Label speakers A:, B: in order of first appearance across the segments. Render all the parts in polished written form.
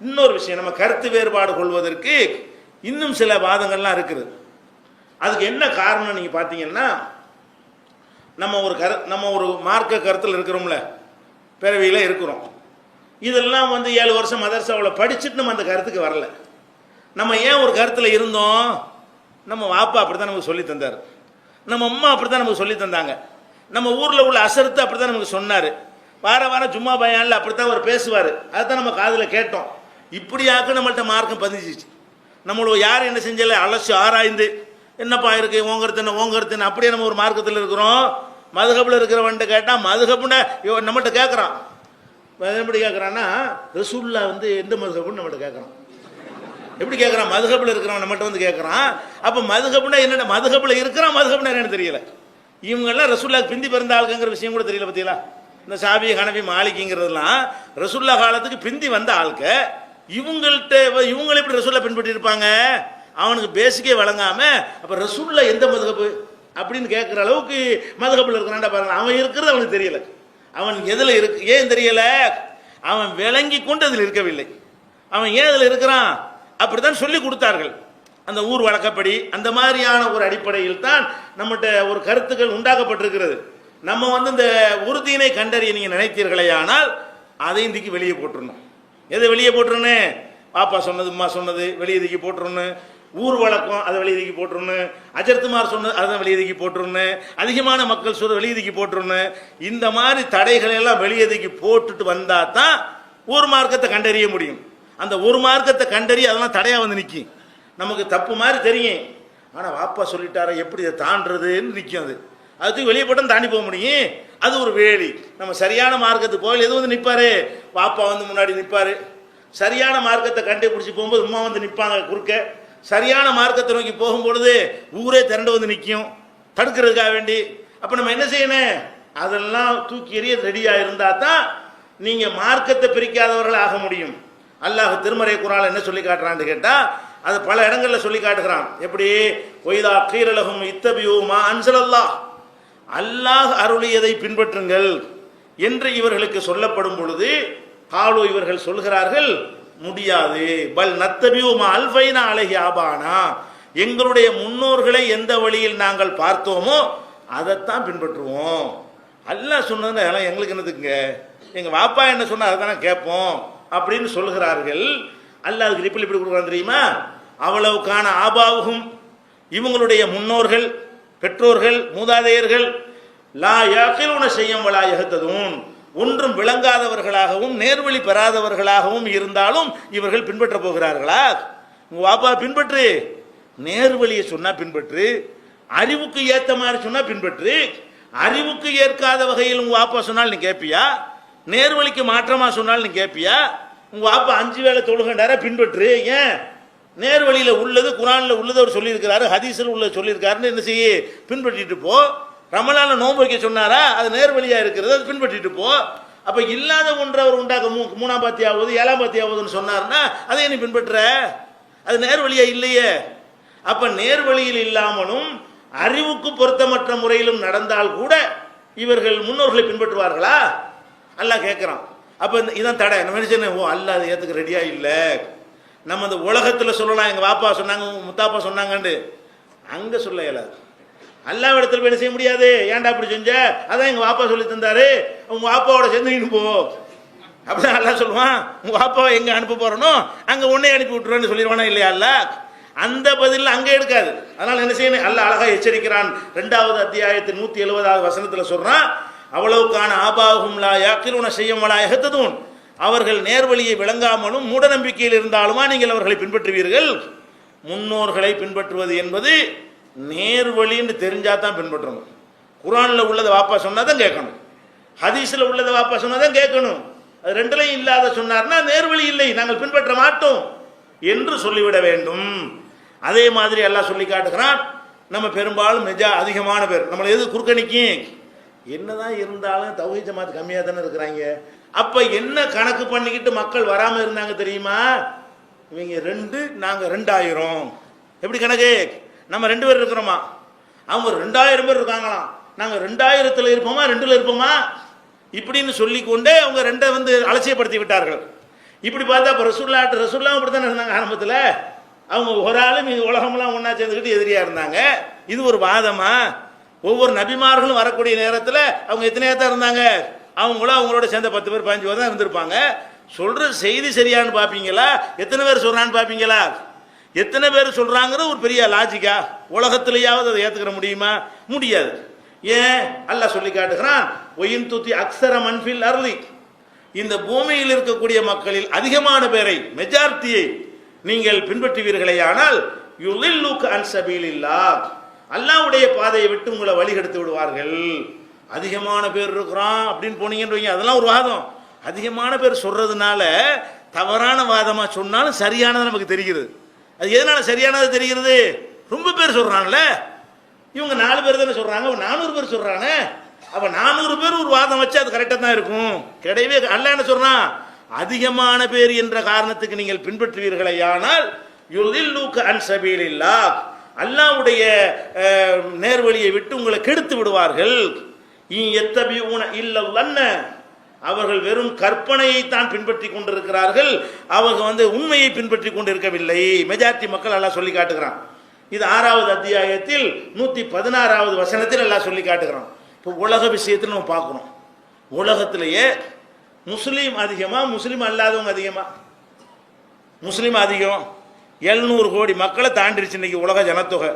A: இன்னொரு விஷயம், நம்ம கருத்து வேறுபாடு கொள்வதற்கு இன்னும் சில வாதங்கள்லாம் இருக்குது. அதுக்கு என்ன காரணம் நீங்க பார்த்தீங்கன்னா, நம்ம ஒரு மார்க்க கருத்தில் இருக்கிறோம்ல, பிறவியில் இருக்கிறோம். இதெல்லாம் 7 வருஷம் மதரசாவில் படிச்சுட்டு நம்ம அந்த கருத்துக்கு வரல. நம்ம ஏன் ஒரு கருத்தில் இருந்தோம்? நம்ம வாப்பா அப்படி தான் நமக்கு சொல்லி தந்தார், நம்ம அம்மா அப்படி தான் நமக்கு சொல்லி தந்தாங்க, நம்ம ஊரில் உள்ள அசரத்து அப்படி தான் நமக்கு சொன்னார், வாரம் ஜும்மா பயானில் அப்படித்தான் அவர் பேசுவார், அதுதான் நம்ம காதில் கேட்டோம். இப்படியாக்க நம்மள்ட்ட மார்க்கம் பதிஞ்சிச்சு. நம்மளோட யார் என்ன செஞ்சல அலசி ஆராய்ந்து என்னப்பா இருக்கு ஓங்கருத்து என்ன அப்படியே நம்ம ஒரு மார்க்கத்தில் இருக்கிறோம். மதுஹபில் இருக்கிறவன்ட்டு கேட்டால் மதுஹபுன்னு நம்மகிட்ட கேட்குறான். எப்படி கேட்குறான்னா, ரசூல்லா எந்த மதுஹபுன்னு நம்மகிட்ட கேட்குறான். எப்படி கேட்குறான்? மதுஹபில் இருக்கிறவன் நம்மகிட்ட கேட்குறான். அப்போ மதுஹபுன்னா என்னென்ன, மதுஹபில் இருக்கிறான், மதுஹபுன்னா என்னன்னு தெரியல. இவங்கெல்லாம் ரசூல்லாக்கு பிந்தி பிறந்த ஆளுங்கிற விஷயம் கூட தெரியல. பார்த்தீங்களா, இந்த சாபி ஹனபி மாலிகிங்கிறதுலாம் ரசூல்லா காலத்துக்கு பிந்தி வந்த ஆளுக்க. இவங்களை எப்படி ரசூல்லா பின்பற்றி இருப்பாங்க? அவனுக்கு பேசிக்கே வழங்காம அப்ப ரசூல்லா எந்த மதுஹபு அப்படின்னு கேட்குற அளவுக்கு மதுஹபில் இருக்கிறான்டா பாருங்க. அவன் இருக்கிறது அவனுக்கு தெரியல. அவன் எதில் இருக்கு ஏன் தெரியல? அவன் விளங்கி கொண்டு அதில் இருக்கவில்லை. அவன் ஏன் அதில் இருக்கிறான்? அப்படித்தான் சொல்லி கொடுத்தார்கள். அந்த ஊர் வழக்கப்படி அந்த மாதிரியான ஒரு அடிப்படையில் தான் நம்மகிட்ட ஒரு கருத்துக்கள் உண்டாக்கப்பட்டிருக்கிறது. நம்ம இந்த உறுதியினை கண்டறிய நீங்க நினைத்தீர்களே, ஆனால் அதை இன்றைக்கு வெளியே போட்டுருணும். எதை வெளியே போட்டுருன்னு? பாப்பா சொன்னது, அம்மா சொன்னது வெளியே தூக்கி போட்டுருணும். ஊர் வழக்கம் அதை வெளியே தூக்கி போட்டுருணும். அஜர்த்துமார் சொன்னது அதை வெளியே தூக்கி போட்டுருணும். அதிகமான மக்கள் சொல்ற வெளியே தூக்கி போட்டுருணும். இந்த மாதிரி தடைகளை எல்லாம் வெளியே தூக்கி போட்டுட்டு வந்தா தான் ஒரு மார்க்கத்தை கண்டறிய முடியும். அந்த ஒரு மார்க்கத்தை கண்டறிய அதெல்லாம் தடையா நிற்கும். நமக்கு தப்பு மாதிரி தெரியும், ஆனா வாப்பா சொல்லிட்டார எப்படி இதை தாண்டதுன்னு நிற்கும். அதுக்கு வெளியே போட்டு தாண்டி போக முடியும். அது ஒரு வேலி. நம்ம சரியான மார்க்கத்துக்கு போகல, எது நிற்பாரு? வாப்பா முன்னாடி நிற்பாரு. சரியான மார்க்கத்தை கண்டுபிடிச்சி போகும்போது உமா நிற்பாங்க குறுக்க. சரியான மார்க்கத்தை நோக்கி போகும்பொழுது ஊரே திரண்டு நிற்கும் தடுக்கிறதுக்காக வேண்டி. அப்ப நம்ம என்ன செய்யணும்? அதெல்லாம் தூக்கி எறிய ரெடியா இருந்தா தான் நீங்க மார்க்கத்தை பிரிக்காதவர்கள் ஆக முடியும். அல்லாஹ் திருமறை குர்ஆன்ல என்ன சொல்லி காட்டுறான்னு கேட்டா, அது பல இடங்கள்ல சொல்லி காட்டுகிறான். எப்படி? ஒய்தா கீரலகும் இத்தபியூமா அன்சலல்லாஹ், அல்லாஹ் அருளியதை பின்பற்றுங்கள் என்று இவர்களுக்கு சொல்லப்படும் பொழுது காலு இவர்கள் சொல்கிறார்கள், முடியாது. பல் நத்தபியூமா அல்ஃபைனா அலைஹி ஆபானா, எங்களுடைய முன்னோர்களை எந்த வழியில் நாங்கள் பார்த்தோமோ அதைத்தான் பின்பற்றுவோம். அல்லாஹ் சொன்னது அதெல்லாம் எங்களுக்கு என்னதுங்க, எங்க வாப்பா என்ன சொன்னா அதை தானே கேட்போம் அப்படின்னு சொல்கிறார்கள். அல்லாஹ் அதுக்கு ரிப்பிள் இப்படி கொடுக்குறான் தெரியுமா? அவ்வளவுக்கான ஆபாவுகும், இவங்களுடைய முன்னோர்கள், பெற்றோர்கள், மூதாதையர்கள், லா யாகிலூன ஷைஅன் வலா யஹ்ததூன், ஒன்றும் விளங்காதவர்களாகவும் நேர்வழி பெறாதவர்களாகவும் இருந்தாலும் இவர்கள் பின்பற்ற போகிறார்களா? உங்க வாப்பா பின்பற்று, நேர்வழியை சொன்னா பின்பற்று, அறிவுக்கு ஏத்த மாதிரி சொன்னா பின்பற்று. அறிவுக்கு ஏற்காத வகையில் உங்க வாப்பா சொன்னால் நீ கேட்பியா? நேர்வழிக்கு மாற்றமா சொன்னால் நீ கேட்பியா? உங்க வாப்பா 5 வேளை தொழுகின்றார பின்பற்று. ஏன்? நேர்வழியில உள்ளது, குர்ஆன்ல உள்ளது அவர் சொல்லியிருக்கிறாரு, ஹதீஸில் உள்ளது சொல்லியிருக்காருன்னு என்ன செய்ய? பின்பற்றிட்டு போ. ரமலான்ல நோன்பு வைக்க சொன்னாரா? அது நேர்வழியா இருக்கிறது, அது பின்பற்றிட்டு போ. அப்ப இல்லாத ஒன்று அவர் உண்டாக்க 3ஆம் பாத்தியாவது 7ஆம் பாத்தியாவதுன்னு சொன்னார்னா அதை நீ பின்பற்ற, அது நேர்வழியா இல்லையே. அப்ப நேர்வழியில் இல்லாமலும் அறிவுக்கு பொருத்தமற்ற முறையிலும் நடந்தால் கூட இவர்கள் முன்னோர்களை பின்பற்றுவார்களா? அல்லாஹ் கேட்கிறான். அப்ப இதான் தடை. நம்ம என்ன, ஓ அல்லாஹ் அதை ஏத்துக்க ரெடியா இல்ல. நம்ம இந்த உலகத்துல சொல்லலாம், எங்க வாப்பா சொன்னாங்க, முத்தாப்பா சொன்னாங்கன்னு, அங்க சொல்ல இயலாது. அல்லாஹ் இடத்துல என்ன செய்ய முடியாது. ஏன்டா அப்படி செஞ்ச? அதான் எங்க வாப்பா சொல்லி தந்தாரு, உங்க வாப்பாவோட சேர்ந்து போ. அப்படிதான் அல்லாஹ் சொல்லுவான். உங்க வாப்பாவை எங்க அனுப்ப போறனோ அங்க உன்னை அனுப்பி விட்டுருன்னு சொல்லிடுவானா இல்லையா? அல்லாஹ் அந்த பதில் அங்க எடுக்காது. அதனால என்ன செய்யணும்? அல்லாஹ் அழகா எச்சரிக்கிறான். 2வது அத்தியாயத்தின் 170வது வசனத்துல சொல்றான், அவ்வளவுக்கான ஆபாவும் லா யாகிலூன ஷைஅன் வலா யஹ்ததூன், அவர்கள் நேர்வழியை விளங்காமலும் மூட நம்பிக்கையில் இருந்தாலுமா நீங்கள் அவர்களை பின்பற்றுவீர்கள். முன்னோர்களை பின்பற்றுவது என்பது நேர்வழின்னு தெரிஞ்சாதான் பின்பற்றணும். குர்ஆன்ல உள்ளதை வாப்பா சொன்னாதான் கேட்கணும், ஹதீஸ்ல உள்ளதை வாப்பா சொன்னாதான் கேட்கணும். அது ரெண்டுலையும் இல்லாத சொன்னார்னா நேர்வழி இல்லை, நாங்கள் பின்பற்ற மாட்டோம் என்று சொல்லிவிட வேண்டும். அதே மாதிரி அல்லாஹ் சொல்லி காட்டுகிறான், நம்ம பெரும்பாலும் அதிகமான பேர் நம்மளை எது குறுக்கணிக்கும், என்னதான் இருந்தாலும் தௌஹீத் ஜமாத் கம்மியாக தானே இருக்கிறாங்க. அப்ப என்ன கணக்கு பண்ணிக்கிட்டு மக்கள் வராம இருந்தாங்க தெரியுமா? இவங்க 2, நாங்க 2000. எப்படி கணக்கு? நம்ம 2 பேர் இருக்கிறோமா, அவங்க 2000 பேர் இருக்காங்களாம், நாங்க 2000 இருப்போமா 2ல இருப்போமா இப்படின்னு சொல்லிக்கொண்டே அவங்க 2 அலட்சியப்படுத்தி விட்டார்கள். இப்படி பார்த்தா இப்போ ரசூல்லாவும் அப்படி தானே இருந்தாங்க ஆரம்பத்தில். அவங்க ஒரு ஆளும் இது உலகமெல்லாம் ஒன்றா சேர்ந்துக்கிட்டு எதிரியாக இருந்தாங்க. இது ஒரு வாதமா? ஒவ்வொரு நபிமார்களும் வரக்கூடிய நேரத்தில் அவங்க எத்தனையாக தான் இருந்தாங்க? அவங்களும் அவங்களோட சேர்ந்த 10 பேர் 15 பேர் தான் இருந்திருப்பாங்க. சொல்கிற செய்தி சரியானு பார்ப்பீங்களா? எத்தனை பேர் சொல்கிறான்னு பார்ப்பீங்களா? எத்தனை பேர் சொல்கிறாங்கிற ஒரு பெரிய லாஜிக்கா? உலகத்திலேயாவது அதை ஏற்றுக்கிற முடியுமா? முடியாது. ஏன்? அல்லாஹ் சொல்லி காட்டுகிறான், ஒயின் துத்தி அக்ஸர மன்ஃபில் அர்லி, இந்த பூமியில் இருக்கக்கூடிய மக்களில் அதிகமான பேரை, மெஜாரிட்டியை நீங்கள் பின்பற்றுவீர்களேயானால் யுலில்லுக அன் சபீலில்லாஹ், அல்லாஹ்வுடைய பாதையை விட்டு உங்களை வழிகெடுத்து விடுவார்கள். அதிகமான பேர் இருக்கிறான் அப்படின்னு போனீங்கன்னு வைங்க, அதெல்லாம் ஒரு வாதம். அதிகமான பேர் சொல்றதுனால தவறான வாதமா சொன்னாலும் சரியானது நமக்கு தெரிகிறது. அது எதனால சரியானது தெரிகிறது? ரொம்ப பேர் சொல்றாங்கல்ல, இவங்க 4 பேர் தானே சொல்றாங்க, 400 பேர் சொல்றாங்க. அப்ப 400 பேர் ஒரு வாதம் வச்சு அது கரெக்டா தான் இருக்கும். கிடையவே அல்லாஹ் என்ன சொல்றான்? அதிகமான பேர் என்ற காரணத்துக்கு நீங்கள் பின்பற்றுவீர்களேயானால் யுலில்லுக அன் சபீலில்லாஹ், அல்லாஹ்வுடைய நேர்வழியை விட்டு உங்களை கெடுத்து விடுவார்கள். யத்தபியூன இல்லல்லன்ன, அவர்கள் வெறும் கற்பனையை தான் பின்பற்றி கொண்டிருக்கிறார்கள், அவங்க உண்மையை பின்பற்றி கொண்டிருக்கவில்லை. மெஜாரிட்டி மக்கள் அல்லாஹ் சொல்லி காட்டுகிறான். இது 6வது அத்தியாயத்தில் 116வது வசனத்தில் எல்லாம் சொல்லி காட்டுகிறோம். இப்போ உலக விஷயத்தில் நம்ம பார்க்கணும், உலகத்திலேயே முஸ்லீம் அதிகமா முஸ்லீம் அல்லாதவங்க அதிகமா? முஸ்லீம் அதிகம். 700 கோடி மக்களை தாண்டிடுச்சு இன்னைக்கு உலக ஜனத்தொகை.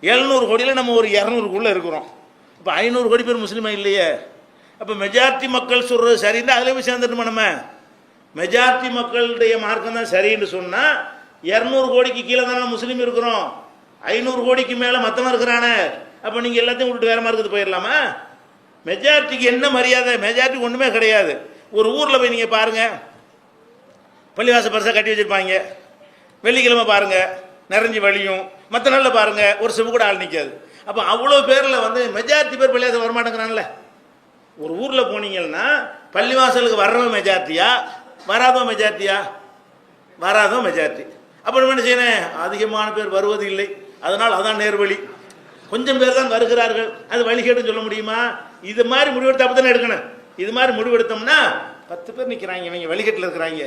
A: 700 கோடியில் நம்ம ஒரு 200க்குள்ளே இருக்கிறோம். இப்போ 500 கோடி பேர் முஸ்லீமா இல்லையே? அப்போ மெஜாரிட்டி மக்கள் சொல்கிறது சரின்னு அதில் போய் சேர்ந்துட்டுமா? நம்ம மெஜாரிட்டி மக்களுடைய மார்க்கம் தான் சரின்னு சொன்னால் 200 கோடிக்கு கீழே தானே முஸ்லீம் இருக்கிறோம், 500 கோடிக்கு மேலே மற்றவன் இருக்கிறானே. அப்போ நீங்கள் எல்லாத்தையும் விட்டு வேறு மார்க்கத்துக்கு போயிடலாமா? மெஜாரிட்டிக்கு என்ன மரியாதை? மெஜாரிட்டிக்கு ஒன்றுமே கிடையாது. ஒரு ஊரில் போய் நீங்கள் பாருங்கள், பள்ளிவாசல் பரிசாக கட்டி வச்சுருப்பாங்க, வெள்ளிக்கிழமை பாருங்கள் நிறைஞ்சி வழியும், மற்ற நாளில் பாருங்கள் ஒரு செப்பு கூட ஆள் நிற்காது. அப்போ அவ்வளோ பேரில் மெஜாரிட்டி பேர் பள்ளிவாசல் வரமாட்டேங்கிறான்ல. ஒரு ஊரில் போனீங்கன்னா பள்ளிவாசலுக்கு வர்றவன் மெஜாரிட்டியா, வராதவன் மெஜாரிட்டியா? வராதவன் மெஜாரிட்டி. அப்போ நம்ம என்ன செய்யணும்? அதிகமான பேர் வருவது இல்லை, அதனால் அதான் நேர்வழி. கொஞ்சம் பேர் தான் வருகிறார்கள், அது வழிகேடுன்னு சொல்ல முடியுமா? இது மாதிரி முடிவெடுத்து அப்போ தானே எடுக்கணும். இது மாதிரி முடிவெடுத்தோம்னா 10 பேர் நிற்கிறாங்க, இவங்க வழிகேட்டில் இருக்கிறாங்க,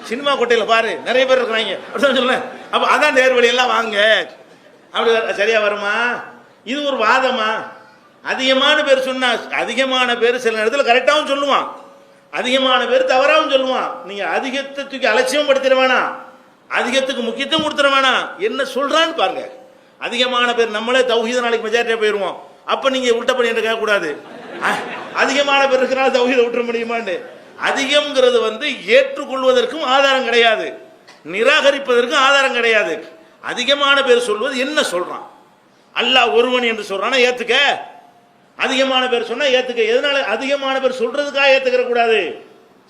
A: சினிமா கோட்டையில் பாரு நிறைய பேர் இருக்கிறாங்க அப்படின்னு சொல்லுவேன். அப்போ அதான் நேர்வழி எல்லாம் வாங்க, அப்படி சரியா வருமா? இது ஒரு வாதமா? அதிகமான பேர் சொன்னா, அதிகமான பேர் சில நேரத்தில் கரெக்டாகவும் சொல்லுவான், அதிகமான பேர் தவறாகவும் சொல்லுவான். நீங்கள் அதிகத்தை தூக்கி அலட்சியம் படுத்திட வேணாம், அதிகத்துக்கு முக்கியத்துவம் கொடுத்துட வேணாம். என்ன சொல்றான்னு பாருங்க. அதிகமான பேர், நம்மளே தௌஹீத நாளைக்கு மெஜாரிட்டியா போயிடுவோம். அப்ப நீங்க உள்டப்படி என்று கேட்கக்கூடாது, அதிகமான பேர் இருக்கிறனால தௌஹீத விட்டுற முடியுமான்னு. அதிகம்ங்கிறது ஏற்றுக்கொள்வதற்கும் ஆதாரம் கிடையாது, நிராகரிப்பதற்கும் ஆதாரம் கிடையாது. அதிகமான பேர் சொல்வது என்ன சொல்றான்? அல்லாஹ் ஒருவன் என்று சொல்றானா ஏத்துக்க, அதிகமான பேர் சொன்னா ஏத்துக்க. எதனால அதிகமான பேர் சொல்றதுக்காக ஏத்துக்கிற கூடாது,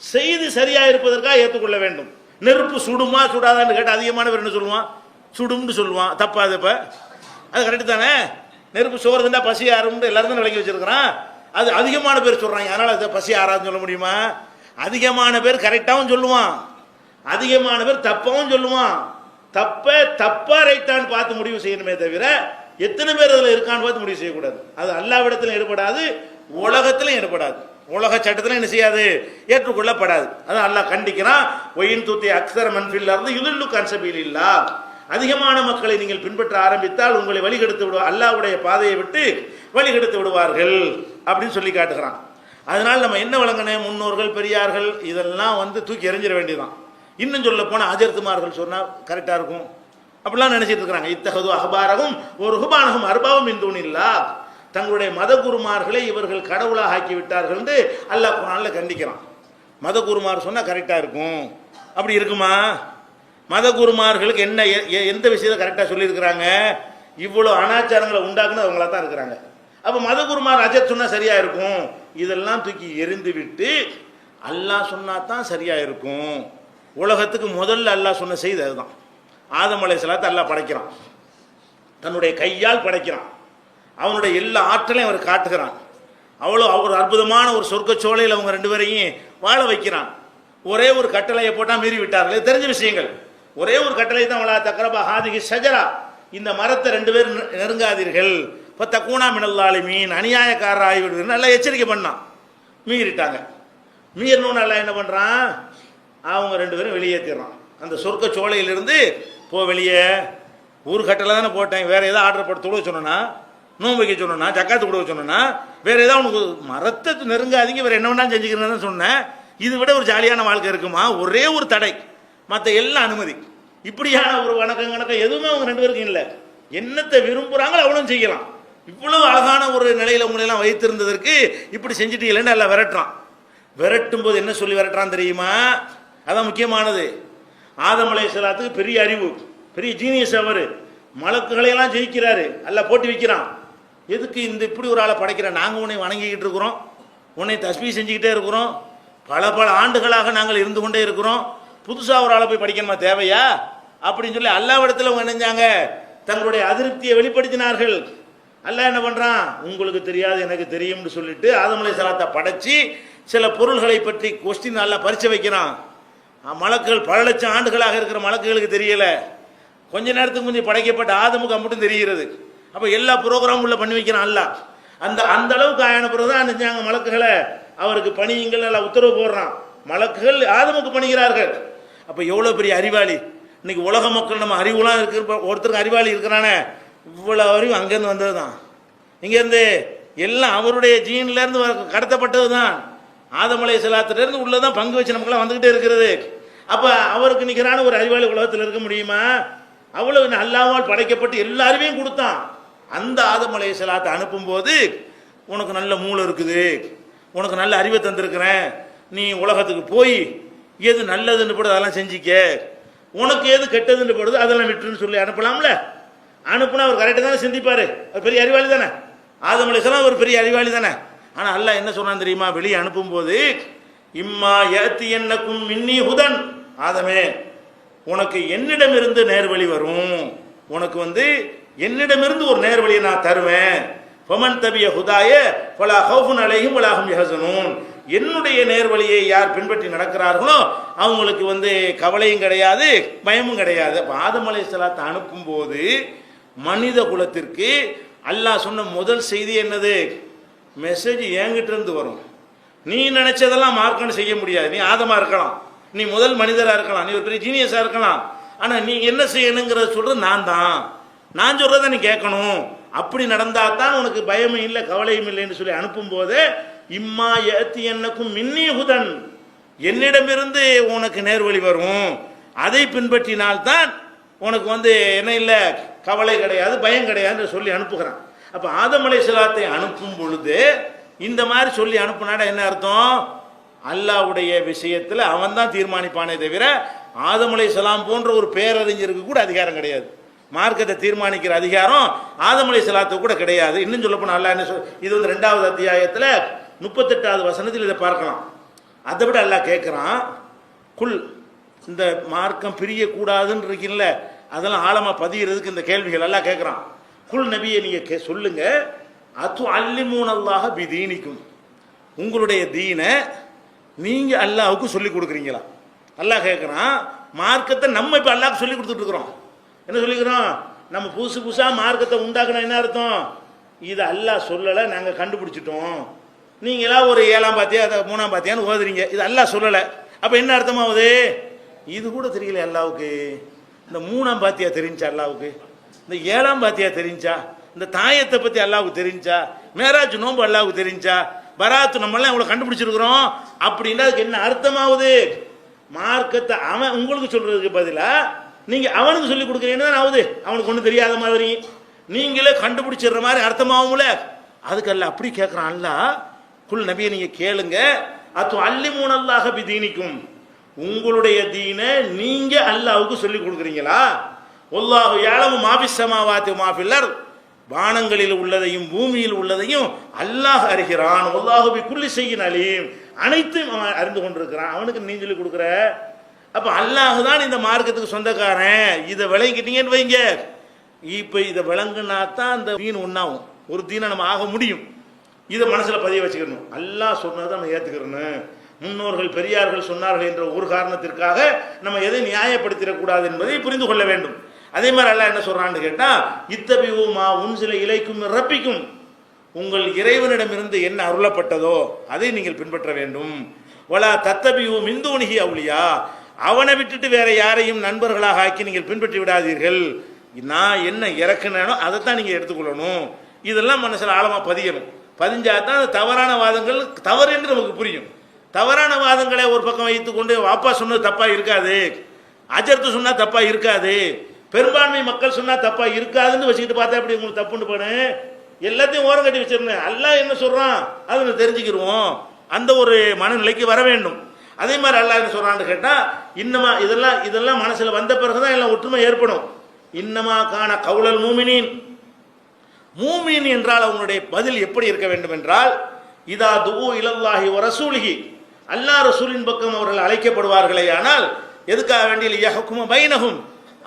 A: செய்தி சரியா இருப்பதற்காக ஏற்றுக்கொள்ள வேண்டும். நெருப்பு சுடுமா சுடாதான்னு கேட்டால் அதிகமான பேர் என்ன சொல்லுவான்? சுடும்னு சொல்லுவான். தப்பா? அது இப்போ அது கரெக்டு தானே? நெருப்பு சோறுதுண்டா பசி ஆறும்னு எல்லாரும் தான் விளக்கி வச்சிருக்கிறான். அது அதிகமான பேர் சொல்றாங்க, அதனால அதை பசி ஆறாதுன்னு சொல்ல முடியுமா? அதிகமான பேர் கரெக்டாகவும் சொல்லுவான், அதிகமான பேர் தப்பாகவும் சொல்லுவான். தப்பா ரைட்டான்னு பார்த்து முடிவு செய்யணுமே தவிர எத்தனை பேர் அதில் இருக்கான்னு பார்த்து முடிவு செய்யக்கூடாது. அது அல்லாஹ்விடத்தில் ஈடுபடாது, உலகத்திலும் ஈடுபடாது, உலக சட்டத்தில் என்ன செய்யாது? ஏற்றுக்கொள்ளப்படாது. அதான் அல்லாஹ் கண்டிக்கிறான். ஒயின் துத்தி அக்ஸர மன்ஃபில் அர்தி யுலில்லுக அன் சபீலில்லாஹ், அதிகமான மக்களை நீங்கள் பின்பற்ற ஆரம்பித்தால் உங்களை வழிகெடுத்து விடுவார், அல்லாஹ்வுடைய பாதையை விட்டு வழிகெடுத்து விடுவார்கள் அப்படின்னு சொல்லி காட்டுகிறான். அதனால் நம்ம என்ன விளங்கணும்? முன்னோர்கள் பெரியார்கள் இதெல்லாம் தூக்கி எறிஞ்சிட வேண்டியதான். இன்னும் சொல்ல போனால் அஜர்த்துமார்கள் சொன்னால் கரெக்டாக இருக்கும் அப்படிலாம் நினைச்சிட்டு இருக்கிறாங்க. இத்தகது அஹ்பாரகும் ஒரு ஹுபானகும் அர்பாவும் இந்தூனில்லாஹ், தங்களுடைய மத குருமார்களை இவர்கள் கடவுளாக ஆக்கி விட்டார்கள் என்று அல்லாஹ் குர்ஆன்ல கண்டிக்கிறான். மத குருமார் சொன்னால் கரெக்டாக இருக்கும், அப்படி இருக்குமா? மத குருமார்களுக்கு என்ன எந்த விஷயத்தை கரெக்டாக சொல்லியிருக்கிறாங்க? இவ்வளோ அனாச்சாரங்களை உண்டாக்குன்னு அவங்களா தான் இருக்கிறாங்க. அப்போ மத குருமார் அஜத் சொன்னால் சரியா இருக்கும், இதெல்லாம் தூக்கி எரிந்து விட்டு அல்லாஹ் சொன்னா தான் சரியா இருக்கும். உலகத்துக்கு முதல்ல அல்லாஹ் சொன்ன செய்தி அதுதான். ஆதம் அலைஹிஸ்ஸலாத்தை அல்லாஹ் படைக்கிறான், தன்னுடைய கையால் படைக்கிறான், அவனுடைய எல்லா ஆற்றலையும் அவர் காட்டுகிறான். அவர் அற்புதமான ஒரு சொர்க்க சோலையில் அவங்க 2 பேரையும் வாழ வைக்கிறான். ஒரே ஒரு கட்டளையை போட்டால் மீறி விட்டார்கள், தெரிஞ்ச விஷயங்கள். ஒரே ஒரு கட்டளை தான், வலா தக்ரபா ஹாதிஹி ஷஜரா, இந்த மரத்தை 2 பேர் நெருங்காதீர்கள், ஃபதகூனா மினல் ஸாலிமீன், அநியாயக்காரர் ஆகிவிடுவீர்கள் நல்லா எச்சரிக்கை பண்ணான். மீறிட்டாங்க. மீறினோன்னு அல்லாஹ் என்ன பண்ணுறான்? அவங்க 2 பேரும் வெளியேற்றிடுறான். அந்த சொர்க்க சோலையிலிருந்து போ வெளியே, ஊர் கட்டளை தானே போட்டேன், வேற ஏதாவது ஆர்டர் போட்டு தொழுவ சொன்னா, நோன்பு வைக்க சொன்னா, ஜக்காத்து கொடுக்க சொன்னா, வேற ஏதாவது உனக்கு மரத்தை நெருங்காதீங்க, வேற என்ன வேணாலும் செஞ்சுக்கிறேன்னு சொன்னேன். இது விட ஒரு ஜாலியான வாழ்க்கை இருக்குமா? ஒரே ஒரு தடை, மற்ற எல்லாம் அனுமதி. இப்படியான ஒரு வணக்கம் எதுவுமே அவங்க 2 பேருக்கும் இல்லை. என்னத்தை விரும்புகிறாங்களோ அவ்வளோ செய்யலாம். இவ்வளவு அழகான ஒரு நிலையில உங்களெல்லாம் வைத்திருந்ததற்கு இப்படி செஞ்சுட்டீங்களேன்னு எல்லாம் விரட்டுறான். விரட்டும் போது என்ன சொல்லி விரட்டுறான் தெரியுமா? அதான் முக்கியமானது. ஆதம் அலைஹிஸ்ஸலாத்துக்கு பெரிய அறிவு, பெரிய ஜீனியஸ். அவர் மலக்குகளையெல்லாம் ஜெயிக்கிறாரு, எல்லாம் போட்டி வைக்கிறான். எதுக்கு இந்த இப்படி ஒரு ஆளை படைக்கிறேன்? நாங்கள் உன்னை வணங்கிக்கிட்டு இருக்கிறோம், உன்னை தஸ்பீஹ் செஞ்சுக்கிட்டே இருக்கிறோம், பல ஆண்டுகளாக நாங்கள் இருந்து கொண்டே இருக்கிறோம், புதுசாக ஒரு ஆளை போய் படிக்கணுமா, தேவையா அப்படின்னு சொல்லி அல்லாஹ்விடத்தில் அவங்க நினைஞ்சாங்க, தங்களுடைய அதிருப்தியை வெளிப்படுத்தினார்கள். அல்லாஹ் என்ன பண்ணுறான்? உங்களுக்கு தெரியாது எனக்கு தெரியும்னு சொல்லிட்டு ஆதம் அலைஹிஸ்ஸலாத்தை படைச்சி சில பொருள்களை பற்றி கொஸ்டின் நல்லா பரிச்சை வைக்கிறான். மலக்குகள் பல லட்சம் ஆண்டுகளாக இருக்கிற மலக்குகளுக்கு தெரியல, கொஞ்ச நேரத்துக்கு முந்தைய படைக்கப்பட்ட ஆதமுக்கு மட்டும் தெரிகிறது. அப்போ எல்லா ப்ரோக்ராமும் உள்ள பண்ணி வைக்கிறான் அல்லாஹ். அந்த அளவுக்கு ஆயான பிறகு தான் நினைச்சாங்க மலக்குகளை அவருக்கு பணியுங்கள் நல்லா உத்தரவு போடுறான். மலக்குகள் ஆதமுக்கு பணிகிறார்கள். அப்போ எவ்வளோ பெரிய அறிவாளி! இன்னைக்கு உலக மக்கள் நம்ம அறிவுலாம் இருக்கிற ஒருத்தருக்கு அறிவாளி இருக்கிறானே, இவ்வளோ அறிவு அங்கேருந்து வந்தது தான். இங்கேருந்து எல்லாம் அவருடைய ஜீன்லேருந்து கடத்தப்பட்டது தான். ஆதம் அலைஹிஸ்ஸலாத்திலிருந்து உள்ளதான் பங்கு வச்சு நமக்குலாம் வந்துக்கிட்டே இருக்கிறது. அப்போ அவருக்கு நிகரான ஒரு அறிவாளி உலகத்தில் இருக்க முடியுமா? அவ்வளவு அல்லாஹ்வால் படைக்கப்பட்டு எல்லா அறிவையும் கொடுத்தான். அந்த ஆதம் அலைஹிஸ்ஸலாத்தை அனுப்பும்போது, உனக்கு நல்ல மூளை இருக்குது, உனக்கு நல்ல அறிவை தந்திருக்கிறேன், நீ உலகத்துக்கு போய் எது நல்லதுன்னு போடுது அதெல்லாம் செஞ்சிக்க, உனக்கு எது கெட்டதுன்னு போடுது அதெல்லாம் விட்டுருன்னு சொல்லி அனுப்பலாம்ல. அனுப்புனா அவர் கரெக்டாக தானே சிந்திப்பார், அவர் பெரிய அறிவாளி தானே. ஆதம் அலைஹிஸ்ஸலாம் ஒரு பெரிய அறிவாளி தானே. ஆனால் அல்லாஹ் என்ன சொன்னான் தெரியுமா? வெளியே அனுப்பும்போது, இம்மா யஅதி யன்னக்கும் மின்னி ஹுதன், ஆதமே உனக்கு என்னிடமிருந்து நேர்வழி வரும், உனக்கு என்னிடமிருந்து ஒரு நேர்வழியை நான் தருவேன். ஃபமன் தபிய ஹுதாய ஃபலா ஹௌஃபுன் அலைஹிம் வலா ஹும் யஹ்ஸனூன், என்னுடைய நேர்வழியை யார் பின்பற்றி நடக்கிறார்களோ அவங்களுக்கு கவலையும் கிடையாது, பயமும் கிடையாது. அப்போ ஆதம் அலைஹிஸ்ஸலாத்தை அனுப்பும்போது மனித குலத்திற்கு அல்லாஹ் சொன்ன முதல் செய்தி என்னது? மெசேஜ் என்கிட்ட இருந்து வரும். நீ நினைச்சதெல்லாம் மார்க்கன்னு செய்ய முடியாது. நீ ஆதமா இருக்கலாம், நீ முதல் மனிதராக இருக்கலாம், நீ ஒரு பெரிய ஜீனியஸாக இருக்கலாம், ஆனால் நீ என்ன செய்யணுங்கிறத சொல்கிறது நான் தான், நான் சொல்கிறத நீ கேட்கணும். அப்படி நடந்தால் தான் உனக்கு பயமும் இல்லை கவலையும் இல்லைன்னு சொல்லி அனுப்பும்போது, இம்மா யஅதி யன்னக்கும் மின்னி ஹுதன், என்னிடமிருந்து உனக்கு நேர்வழி வரும், அதை பின்பற்றினால்தான் உனக்கு என்ன இல்லை கவலை கிடையாது பயம் கிடையாதுன்னு சொல்லி அனுப்புகிறான். அப்போ ஆதம் அலைஹிஸ்ஸலாத்தை அனுப்பும் பொழுது இந்த மாதிரி சொல்லி அனுப்புனாடா என்ன அர்த்தம்? அல்லாஹ்வுடைய விஷயத்தில் அவன் தான் தீர்மானிப்பானே தவிர ஆதம் அலைஹிஸ்ஸலாம் போன்ற ஒரு பேரறிஞருக்கு கூட அதிகாரம் கிடையாது. மார்க்கத்தை தீர்மானிக்கிற அதிகாரம் ஆதம் அலைஹிஸ்ஸலாத்துக்கு கூட கிடையாது. இன்னும் சொல்ல போனால் அல்லாஹ் என்ன இது 2வது அத்தியாயத்தில் 38வது வசனத்தில் இதை பார்க்கலாம். அதை விட அல்லாஹ் கேட்குறான், குல், இந்த மார்க்கம் பிரியக்கூடாதுன்னு இருக்கீங்கள, அதெல்லாம் ஆழமாக பதிகிறதுக்கு இந்த கேள்விகள் எல்லாம் கேட்குறான். குல் நபியை நீங்கள் சொல்லுங்க, அத்து அல்லிமூன் அல்லாஹ பிதீனிக்கும், உங்களுடைய தீனை நீங்கள் அல்லாஹுக்கு சொல்லி கொடுக்குறீங்களா? அல்லாஹ் கேட்குறான். மார்க்கத்தை நம்ம இப்போ அல்லாஹ்க்கு சொல்லி கொடுத்துட்டு இருக்கிறோம். என்ன சொல்லிக்கிறோம்? நம்ம புதுசாக மார்க்கத்தை உண்டாக்கணும். என்ன அர்த்தம்? இதை அல்லாஹ் சொல்லலை, நாங்கள் கண்டுபிடிச்சிட்டோம். நீங்களா ஒரு 7ஆம் பாத்தியா 3ஆம் பாத்தியான்னு ஓதுறீங்க, இது அல்லாஹ் சொல்லலை. அப்போ என்ன அர்த்தமாகுது? இது கூட தெரியல அல்லாஹ்வுக்கு. இந்த 3ஆம் பாத்தியா தெரிஞ்சா அல்லாஹ்வுக்கு, இந்த 7ஆம் பாத்தியா தெரிஞ்சா, இந்த தாயத்தை பற்றி அல்லாஹ்வுக்கு தெரிஞ்சா, மேராஜ் நோன்பு அல்லாஹ்வுக்கு தெரிஞ்சா, பராத்து நம்மளாம் இவ்வளோ கண்டுபிடிச்சிருக்கிறோம் அப்படின்னா அதுக்கு என்ன அர்த்தமாகுது? மார்க்கத்தை அவன் உங்களுக்கு சொல்றதுக்கு பதிலாக நீங்கள் அவனுக்கு சொல்லி கொடுக்குறீங்கன்னு தான் ஆகுது. அவனுக்கு ஒன்றும் தெரியாத மாதிரி நீங்களே கண்டுபிடிச்சிடுற மாதிரி அர்த்தமாகும்ல. அதுக்கு அல்ல அப்படி கேட்குறான் அல்லாஹ். குல் நபியை நீங்கள் கேளுங்க, அத்து அல்லிமூன் அல்லாஹ பிதீனிக்கும், உங்களுடைய தீனை நீங்கள் அல்லாஹ்வுக்கு சொல்லி கொடுக்குறீங்களா? வல்லாஹு யஅலமு மா ஃபிஸ் ஸமாவாத்தி வ மா ஃபில் அர்த், வானங்களில் உள்ளதையும் பூமியில் உள்ளதையும் அல்லாஹ் அறிகிறான். வல்லாஹு பிகுல்லி ஷைஇன் அலீம், அனைத்தும் அவன் அறிந்து கொண்டிருக்கிறான். அவனுக்கு நீ சொல்லி கொடுக்குற. அப்போ அல்லாஹ் தான் இந்த மார்க்கத்துக்கு சொந்தக்காரன். இதை விளங்கிக்கிட்டீங்கன்னு வைங்க, இப்போ இதை விளங்குனா தான் இந்த தீன் ஒன்றாகும், ஒரு தீனை நம்ம ஆக முடியும். இதை மனசில் பதிய வச்சுக்கணும். அல்லாஹ் சொன்னதை நம்ம ஏற்றுக்கிறணும். முன்னோர்கள் பெரியார்கள் சொன்னார்கள் என்ற ஒரு காரணத்திற்காக நம்ம எதை நியாயப்படுத்திடக்கூடாது என்பதை புரிந்து கொள்ள வேண்டும். அதே மாதிரி அல்லாஹ் என்ன சொல்றான்னு கேட்டா, இத்தபிஉ மா உன்சில இலைக்கும் ரப்பிக்கும், உங்கள் இறைவனிடமிருந்து என்ன அருளப்பட்டதோ அதை நீங்கள் பின்பற்ற வேண்டும். வலா தத்தபியு மின் தூனிஹி அவுலியா, அவனை விட்டுட்டு வேற யாரையும் நண்பர்களாக ஆக்கி நீங்கள் பின்பற்றி விடாதீர்கள். நான் என்ன இறக்குனேனோ அதைத்தான் நீங்கள் எடுத்துக்கொள்ளணும். இதெல்லாம் மனசில் ஆழமாக பதியணும். பதிஞ்சாதான் தவறான வாதங்கள் தவறு என்று நமக்கு புரியும். தவறான வாதங்களை ஒரு பக்கம் வைத்துக்கொண்டு வாப்பா சொன்னது தப்பா இருக்காது, அஜர்த்து சொன்னா தப்பா இருக்காது, பெரும்பான்மை மக்கள் சொன்னா தப்பா இருக்காதுன்னு வச்சுக்கிட்டு பார்த்தா எப்படி உங்களுக்கு தப்புன்னு போன எல்லாத்தையும் ஓரம் கட்டி வச்சிருந்தேன். அல்லாஹ் என்ன சொல்றான் அதை தெரிஞ்சுக்கிடுவோம். அந்த ஒரு மனநிலைக்கு வர வேண்டும். அதே மாதிரி அல்லாஹ் என்ன சொல்றான்னு கேட்டா, இன்னமா இதெல்லாம் மனசுல வந்த பிறகுதான் எல்லாம் ஒற்றுமை ஏற்படும். இன்னமா கான கவுலல் மூமினின், மூமின் என்றால் அவங்களுடைய பதில் எப்படி இருக்க வேண்டும் என்றால், இதா துஉ இலல்லாஹி வ ரசூலிஹி, அல்லாஹ் ரசூலின் பக்கம் அவர்கள் அழைக்கப்படுவார்களே ஆனால் எதுக்காக வேண்டி யஹ்கும பைனஹும்,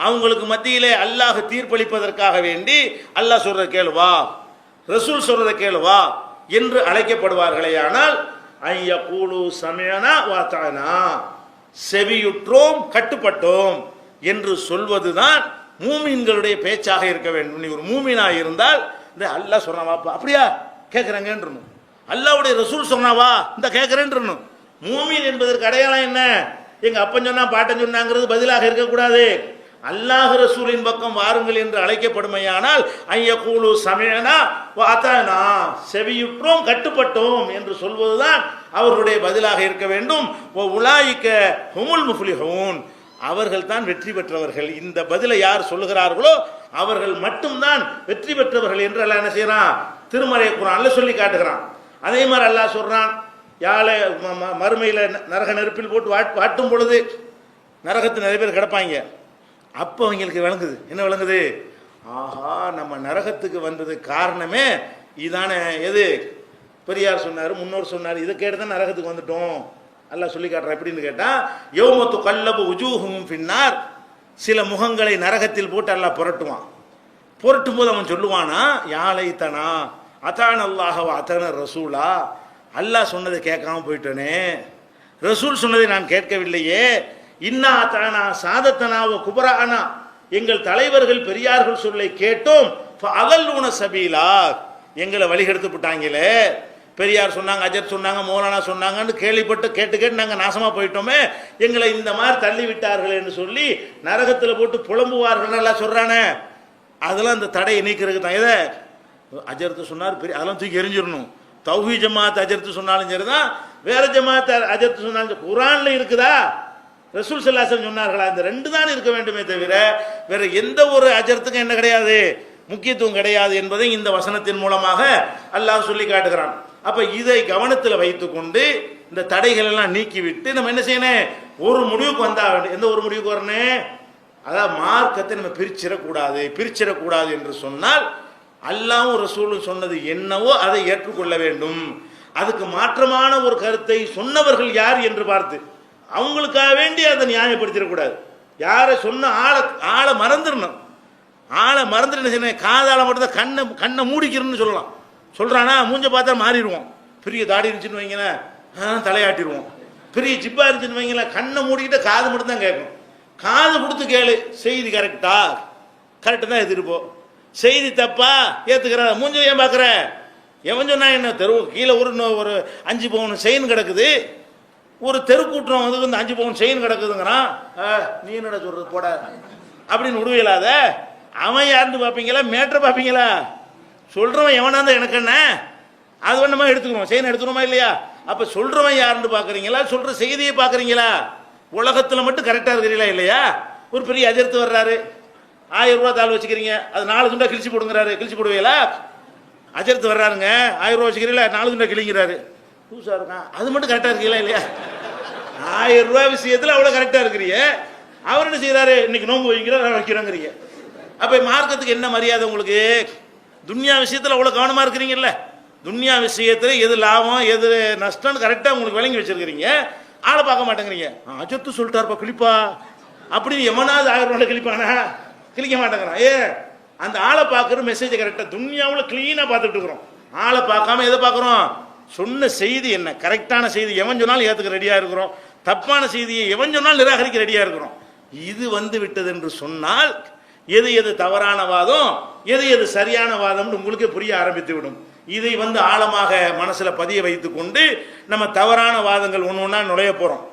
A: அவங்களுக்கு மத்தியிலே அல்லாஹ் தீர்ப்பளிப்பதற்காக வேண்டி அல்லாஹ் சொல்றத கேளுவா, ரசூல் சொல்றத கேளுவா என்று அழைக்கப்படுவார்களே ஆனால் ஐயகூலு சமிஅனா வ அத்தஅனா, செவியுற்றோம் கட்டுப்பட்டோம் என்று சொல்வதுதான் மூமின்களுடைய பேச்சாக இருக்க வேண்டும். நீ ஒரு மூமினா இருந்தால் இந்த அல்லாஹ் சொன்னாவாப்பா அப்படியா கேட்குறாங்கன்றணும், அல்லாஹ்வுடைய ரசூல் சொன்னாவா இந்த கேட்குறேன்றணும். மூமின் என்பதற்கு அடையாளம் என்ன? எங்க அப்பன் சொன்னா பாட்டன் சொன்னாங்கிறது பதிலாக இருக்கக்கூடாது. அல்லாஹ் ரசூலின் பக்கம் வாருங்கள் என்று அழைக்கப்படுமையானால் ஐயகூலு சமிஅனா வ அத்தஅனா, செவியுற்றோம் கட்டுப்பட்டோம் என்று சொல்வதுதான் அவர்களுடைய பதிலாக இருக்க வேண்டும். வ உலாயிக ஹுமுல் முஃப்லிஹூன், அவர்கள் தான் வெற்றி பெற்றவர்கள். இந்த பதிலை யார் சொல்லுகிறார்களோ அவர்கள் மட்டும்தான் வெற்றி பெற்றவர்கள் என்று அல்லாஹ் என்ன செய்யறான், திருமறை குர்ஆன்ல சொல்லி காட்டுகிறான். அதே மாதிரி அல்லாஹ் சொல்றான், யாழை மறுமையில் நரக நெருப்பில் போட்டு வாட்டும் பொழுது நரகத்து நிறைய பேர் கிடப்பாங்க. அப்போ அவங்களுக்கு விளங்குது, என்ன விளங்குது, ஆஹா நம்ம நரகத்துக்கு வந்தது காரணமே இதானே. எது பெரியார் சொன்னார், முன்னோர் சொன்னார், இதை கேட்டு தான் நரகத்துக்கு வந்துட்டோம் அல்லாஹ் சொல்லி காட்டுறா. எப்படின்னு கேட்டா, யௌமத்து கல்லபு உஜூஹும் ஃபின்னார், சில முகங்களை நரகத்தில் போட்டு அல்லாஹ் புரட்டுவான். புரட்டும் போது அவன் சொல்லுவானா, யாழை தனா அதான் அல்லாஹ் அத்தன ரசூலா, அல்லாஹ் சொன்னதை கேட்காம போயிட்டனே, ரசூல் சொன்னதை நான் கேட்கவில்லையே, இன்னா தானா சாதத்தனாவ குபரானா, எங்கள் தலைவர்கள் பெரியார்கள் சொல்லை கேட்டோம், அகல்லூன சபீலா, எங்களை வழிகெடுத்து விட்டாங்களே, பெரியார் சொன்னாங்க, அஜர் சொன்னாங்க, மௌலானா சொன்னாங்கன்னு கேள்விப்பட்டு கேட்டு நாங்கள் நாசமா போயிட்டோமே, எங்களை இந்த மாதிரி தள்ளி விட்டார்கள் என்று சொல்லி நரகத்தில் போட்டு புலம்புவார்கள் எல்லாம் சொல்றானே, அதெல்லாம் அந்த தடையை நீக்கிறதுக்கு தான். இதை அஜர்த்து சொன்னார் பெரிய, அதெல்லாம் தூக்கி எரிஞ்சிடணும். தௌஹீ ஜமாத் அஜர்த்து சொன்னாலும் சரிதான், வேற ஜமாத் அஜர்த்து சொன்னாலும் குர்ஆன்ல இருக்குதா, ரசூல் ஸல்லல்லாஹு அலைஹி வஸல்லம் சொன்னார்களா, இந்த ரெண்டு தான் இருக்க வேண்டுமே தவிர வேற எந்த ஒரு அஜர்த்துக்கும் என்ன கிடையாது, முக்கியத்துவம் கிடையாது என்பதை இந்த வசனத்தின் மூலமாக அல்லாஹ் சொல்லி காட்டுகிறான். அப்ப இதை கவனத்தில் வைத்துக்கொண்டு இந்த தடைகள் எல்லாம் நீக்கிவிட்டு நம்ம என்ன செய்யணும், ஒரு முடிவுக்கு வந்தா, எந்த ஒரு முடிவுக்கு வரணும், அதாவது மார்க்கத்தை நம்ம பிரிச்சிடக்கூடாது என்று சொன்னால் அல்லாஹ்வும் ரசூலும் சொன்னது என்னவோ அதை ஏற்றுக்கொள்ள வேண்டும். அதுக்கு மாற்றமான ஒரு கருத்தை சொன்னவர்கள் யார் என்று பார்த்து அவங்களுக்காக வேண்டி அதை நியாயப்படுத்திடக்கூடாது. யாரை சொன்ன ஆளை மறந்துடணும். ஆளை மறந்துட்டு என்ன செய்யணும், காதால மட்டும்தான் கண்ணை மூடிக்கிறோன்னு சொல்லலாம். சொல்றானா மூஞ்ச பார்த்தா மாறிடுவோம். பெரிய தாடி இருந்துச்சுன்னு வைங்களேன் தலையாட்டிடுவோம். பெரிய ஜிப்பா இருந்துச்சுன்னு வைங்களேன் கண்ணை மூடிக்கிட்ட காது மட்டும் தான் கேட்கும். காது கொடுத்து கேளு, செய்தி கரெக்டா, கரெக்டு தான் எதிர்ப்போம். செய்தி தப்பா ஏத்துக்கிற, மூஞ்ச ஏன் பார்க்குற, எவன் சொன்னா என்ன, தெரு கீழே ஒரு 5 பவுன் செயின் கிடக்குது, ஒரு தெருக்கூட்டம் வந்து இந்த 5 பவுன் செயின் கிடக்குதுங்கிறான், நீ என்னடா சொல்றது போட அப்படின்னு விடுவிலாத. அவன் யாருன்னு பார்ப்பீங்களா, மேட்டரை பார்ப்பீங்களா, சொல்றவன் எவனா இருந்தா எனக்கு என்ன, அது ஒண்ணுமா எடுத்துக்கிறோம், செயின் எடுத்துக்கிறோமா இல்லையா. அப்ப சொல்றவன் யாருன்னு பாக்குறீங்களா, சொல்ற செய்தியை பாக்குறீங்களா, உலகத்துல மட்டும் கரெக்டா இருக்கிறீங்களா இல்லையா. ஒரு பெரிய அஜர்த்து வர்றாரு, 1000 ரூபாய் தாள் வச்சுக்கிறீங்க, அது 4 துண்டா கிழிச்சு போடுங்கிறாரு, கிழிச்சு போடுவீங்களா. அஜர்த்து வர்றாருங்க, 1000 ரூபாய் வச்சுக்கிறீங்களா, 4 துண்டா கிழிங்கிறாரு, பூசா இருக்கான், அது மட்டும் கரெக்டா இருக்கீங்களா இல்லையா. 1000 ரூபாய் விஷயத்துல அவ்வளவு கரெக்டா இருக்கிறீங்க, அவர் என்ன செய்யறாரு, இன்னைக்கு நோம்பு வைக்கிறோங்கிறீங்க. அப்ப மார்க்கத்துக்கு என்ன மரியாதை உங்களுக்கு, துன்யா விஷயத்துல அவ்வளவு கவனமா இருக்கிறீங்கல்ல, துன்யா விஷயத்துல எது லாபம் எது நஷ்டம் கரெக்டா உங்களுக்கு விளங்கி வச்சிருக்கிறீங்க, ஆளை பார்க்க மாட்டேங்கிறீங்க. அஜர்த்து சொல்லிட்டாருப்பா கிளிப்பா அப்படின்னு எவனாவது 1000 ரூபாய் கிளிப்பானா, கிளிக்க மாட்டேங்கிறான். அந்த ஆளை பார்க்குற மெசேஜ் கரெக்டா துன்யாவில் கிளீனா பார்த்துட்டு இருக்கிறோம். ஆளை பார்க்காம எதை பார்க்குறோம், சொன்ன செய்தி என்ன, கரெக்டான செய்தி எவன் சொன்னாலும் ஏற்றுக்க ரெடியா இருக்கிறோம், தப்பான செய்தியை எவன் சொன்னாலும் நிராகரிக்க ரெடியா இருக்கிறோம். இது வந்து விட்டது என்று சொன்னால் எது எது தவறான வாதம் எது எது சரியான வாதம் உங்களுக்கே புரிய ஆரம்பித்து விடும். இதை வந்து ஆழமாக மனசில் பதிய வைத்து கொண்டு நம்ம தவறான வாதங்கள் ஒன்று ஒன்றா நுழைய போகிறோம்.